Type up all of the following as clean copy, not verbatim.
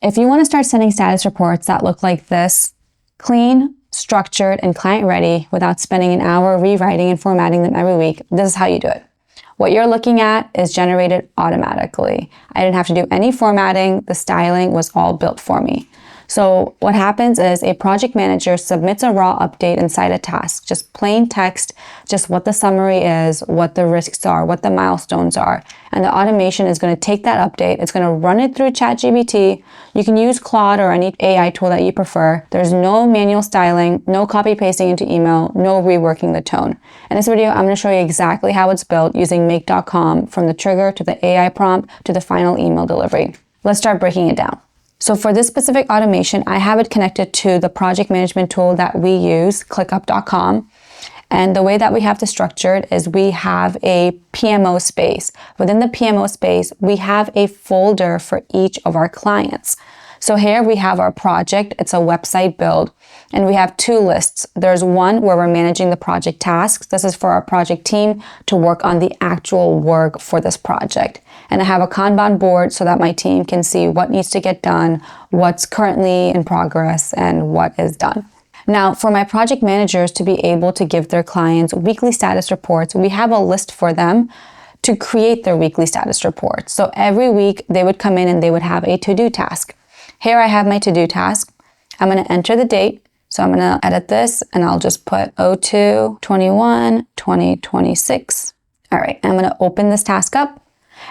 If you want to start sending status reports that look like this, clean, structured, and client ready without spending an hour rewriting and formatting them every week, this is how you do it. What you're looking at is generated automatically. I didn't have to do any formatting. The styling was all built for me. So what happens is a project manager submits a raw update inside a task, just plain text, just what the summary is, what the risks are, what the milestones are. And the automation is going to take that update. It's going to run it through ChatGPT. You can use Claude or any AI tool that you prefer. There's no manual styling, no copy pasting into email, no reworking the tone. In this video, I'm going to show you exactly how it's built using make.com, from the trigger to the AI prompt to the final email delivery. Let's start breaking it down. So for this specific automation, I have it connected to the project management tool that we use, ClickUp.com. And the way that we have this structured is we have a PMO space. Within the PMO space, we have a folder for each of our clients. So here we have our project. It's a website build. And we have two lists. There's one where we're managing the project tasks. This is for our project team to work on the actual work for this project. And I have a Kanban board so that my team can see what needs to get done, what's currently in progress, and what is done. Now, for my project managers to be able to give their clients weekly status reports, we have a list for them to create their weekly status reports. So every week they would come in and they would have a to-do task. Here I have my to-do task. I'm going to enter the date. So I'm going to edit this and I'll just put 02/21/2026. All right, I'm going to open this task up.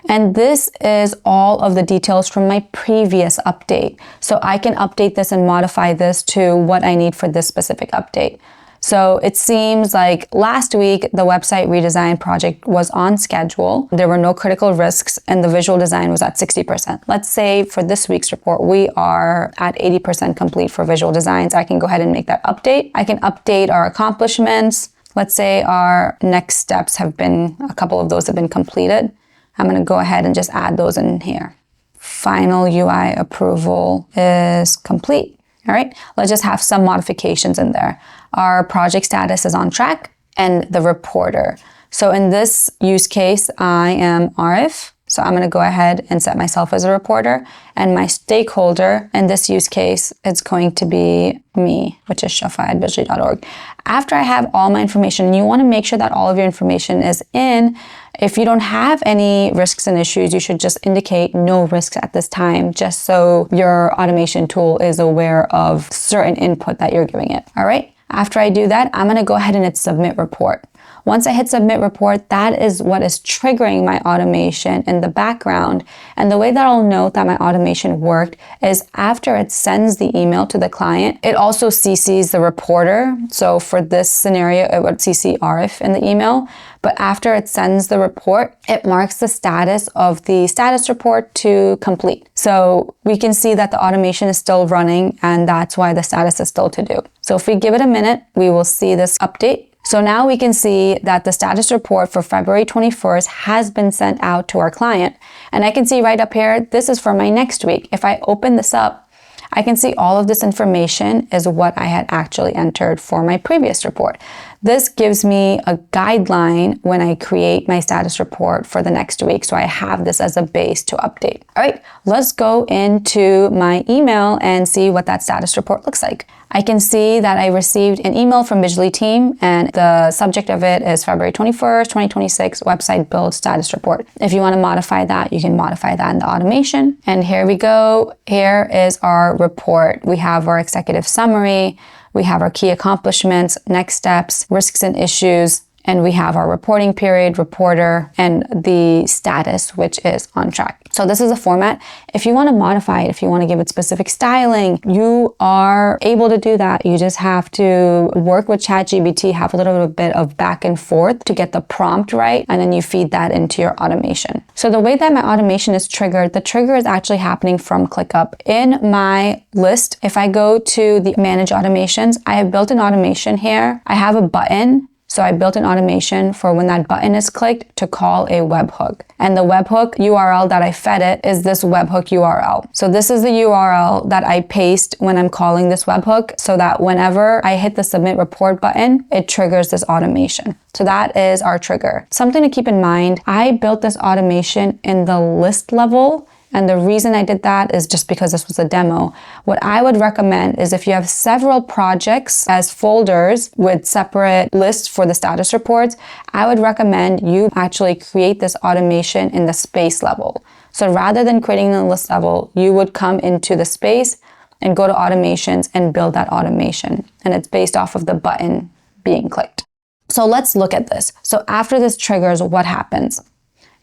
And this is all of the details from my previous update. So I can update this and modify this to what I need for this specific update. So it seems like last week, the website redesign project was on schedule. There were no critical risks and the visual design was at 60%. Let's say for this week's report, we are at 80% complete for visual designs. I can go ahead and make that update. I can update our accomplishments. Let's say our next steps have been, a couple of those have been completed. I'm going to go ahead and just add those in here. Final UI approval is complete. All right, let's just have some modifications in there. Our project status is on track and the reporter. So in this use case, I am Arif. So I'm going to go ahead and set myself as a reporter, and my stakeholder in this use case is going to be me, which is shafa@bijli.org. After I have all my information, you want to make sure that all of your information is in. If you don't have any risks and issues, you should just indicate no risks at this time, just so your automation tool is aware of certain input that you're giving it. All right. After I do that, I'm going to go ahead and hit submit report. Once I hit submit report, that is what is triggering my automation in the background. And the way that I'll know that my automation worked is after it sends the email to the client, it also CCs the reporter. So for this scenario, it would CC Arif in the email. But after it sends the report, it marks the status of the status report to complete. So we can see that the automation is still running, and that's why the status is still to do. So if we give it a minute, we will see this update. So now we can see that the status report for February 21st has been sent out to our client. And I can see right up here, this is for my next week. If I open this up, I can see all of this information is what I had actually entered for my previous report. This gives me a guideline when I create my status report for the next week. So I have this as a base to update. All right, let's go into my email and see what that status report looks like. I can see that I received an email from Bijli team, and the subject of it is February 21st, 2026 website build status report. If you want to modify that, you can modify that in the automation. And here we go. Here is our report. We have our executive summary. We have our key accomplishments, next steps, risks and issues, and we have our reporting period, reporter, and the status, which is on track. So this is a format. If you want to modify it, if you want to give it specific styling, you are able to do that. You just have to work with ChatGPT, have a little bit of back and forth to get the prompt right, and then you feed that into your automation. So the way that my automation is triggered, the trigger is actually happening from ClickUp. In my list, if I go to the manage automations, I have built an automation here. I have a button. So I built an automation for when that button is clicked to call a webhook. And the webhook URL that I fed it is this webhook URL. So this is the URL that I paste when I'm calling this webhook, so that whenever I hit the submit report button, it triggers this automation. So that is our trigger. Something to keep in mind, I built this automation in the list level And the reason I did that is just because this was a demo. What I would recommend is if you have several projects as folders with separate lists for the status reports, I would recommend you actually create this automation in the space level. So rather than creating the list level, you would come into the space and go to automations and build that automation. And it's based off of the button being clicked. So let's look at this. So after this triggers, what happens?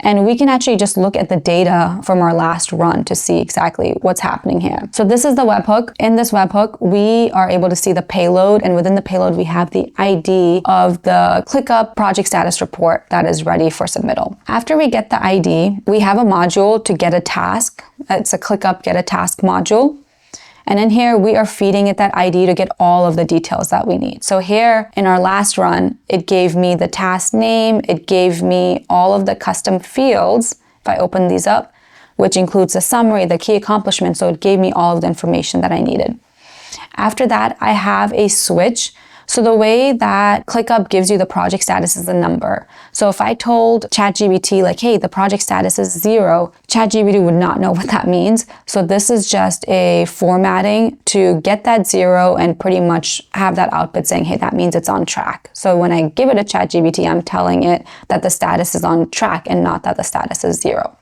And we can actually just look at the data from our last run to see exactly what's happening here. So this is the webhook. In this webhook, we are able to see the payload, and within the payload, we have the ID of the ClickUp project status report that is ready for submittal. After we get the ID, we have a module to get a task. It's a ClickUp get a task module. And in here, we are feeding it that ID to get all of the details that we need. So here in our last run, it gave me the task name. It gave me all of the custom fields, if I open these up, which includes the summary, the key accomplishments. So it gave me all of the information that I needed. After that, I have a switch. So the way that ClickUp gives you the project status is a number. So if I told ChatGPT like, hey, the project status is 0, ChatGPT would not know what that means. So this is just a formatting to get that 0 and pretty much have that output saying, hey, that means it's on track. So when I give it a ChatGPT, I'm telling it that the status is on track and not that the status is 0.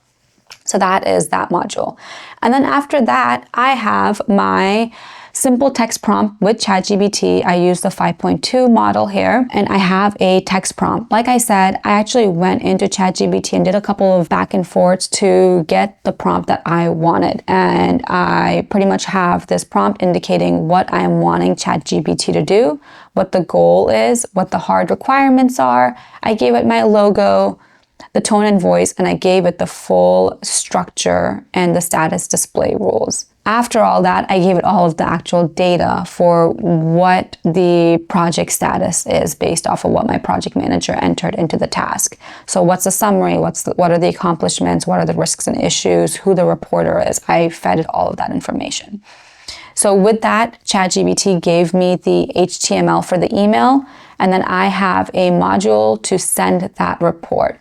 So that is that module. And then after that, I have my simple text prompt with ChatGPT. I use the 5.2 model here, and I have a text prompt. Like I said, I actually went into ChatGPT and did a couple of back and forths to get the prompt that I wanted. And I pretty much have this prompt indicating what I am wanting ChatGPT to do, what the goal is, what the hard requirements are. I gave it my logo, the tone and voice, and I gave it the full structure and the status display rules. After all that, I gave it all of the actual data for what the project status is based off of what my project manager entered into the task. So what's the summary? What are the accomplishments? What are the risks and issues? Who the reporter is? I fed it all of that information. So with that, ChatGPT gave me the HTML for the email, and then I have a module to send that report.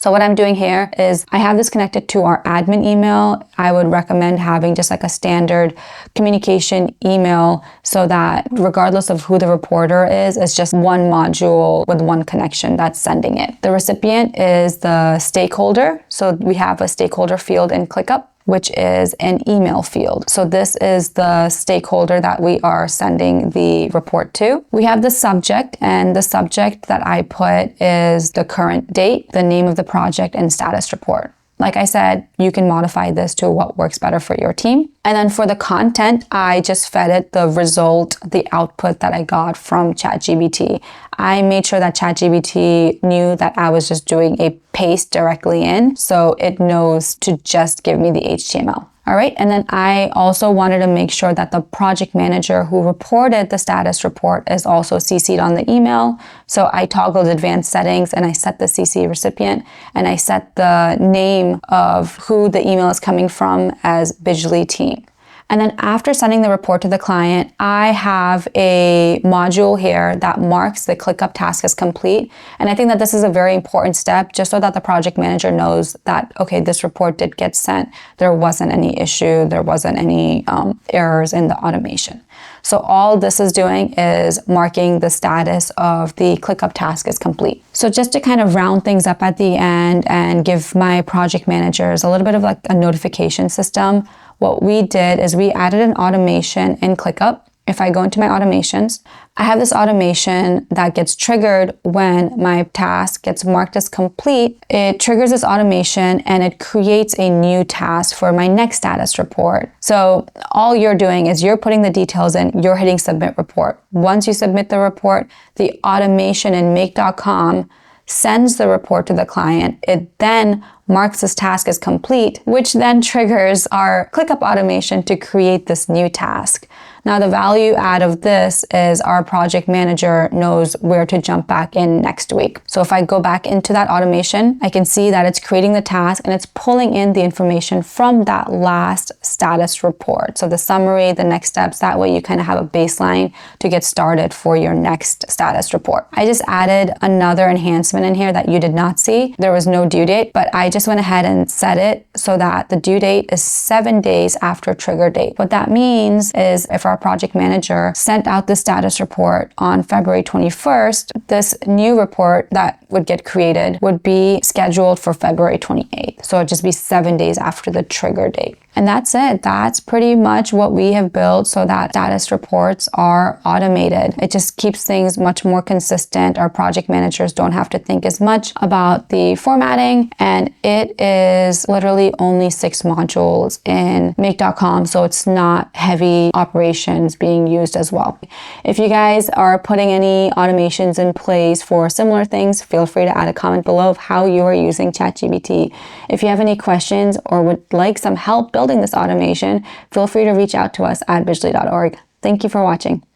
So what I'm doing here is I have this connected to our admin email. I would recommend having just like a standard communication email so that regardless of who the reporter is, it's just one module with one connection that's sending it. The recipient is the stakeholder. So we have a stakeholder field in ClickUp, which is an email field. So this is the stakeholder that we are sending the report to. We have the subject, and the subject that I put is the current date, the name of the project, and status report. Like I said, you can modify this to what works better for your team. And then for the content, I just fed it the result, the output that I got from ChatGPT. I made sure that ChatGPT knew that I was just doing a paste directly in, so it knows to just give me the HTML. All right, and then I also wanted to make sure that the project manager who reported the status report is also CC'd on the email. So I toggled advanced settings and I set the CC recipient, and I set the name of who the email is coming from as Visually Team. And then after sending the report to the client, I have a module here that marks the ClickUp task as complete. And I think that this is a very important step just so that the project manager knows that, okay, this report did get sent. There wasn't any issue. There wasn't any errors in the automation. So all this is doing is marking the status of the ClickUp task as complete. So just to kind of round things up at the end and give my project managers a little bit of like a notification system, what we did is we added an automation in ClickUp. If I go into my automations, I have this automation that gets triggered when my task gets marked as complete. It triggers this automation and it creates a new task for my next status report. So all you're doing is you're putting the details in, you're hitting submit report. Once you submit the report, the automation in make.com sends the report to the client. It then marks this task as complete, which then triggers our ClickUp automation to create this new task. Now, the value add of this is our project manager knows where to jump back in next week. So if I go back into that automation, I can see that it's creating the task and it's pulling in the information from that last status report. So the summary, the next steps, that way you kind of have a baseline to get started for your next status report. I just added another enhancement in here that you did not see. There was no due date, but I just just went ahead and set it so that the due date is 7 days after trigger date. What that means is if our project manager sent out the status report on February 21st, this new report that would get created would be scheduled for February 28th. So it'd just be 7 days after the trigger date. And that's it. That's pretty much what we have built so that status reports are automated. It just keeps things much more consistent. Our project managers don't have to think as much about the formatting, and it is literally only 6 modules in make.com, so it's not heavy operations being used as well. If you guys are putting any automations in place for similar things, feel free to add a comment below of how you are using ChatGPT. If you have any questions or would like some help building this automation, feel free to reach out to us at Bijli.org. Thank you for watching.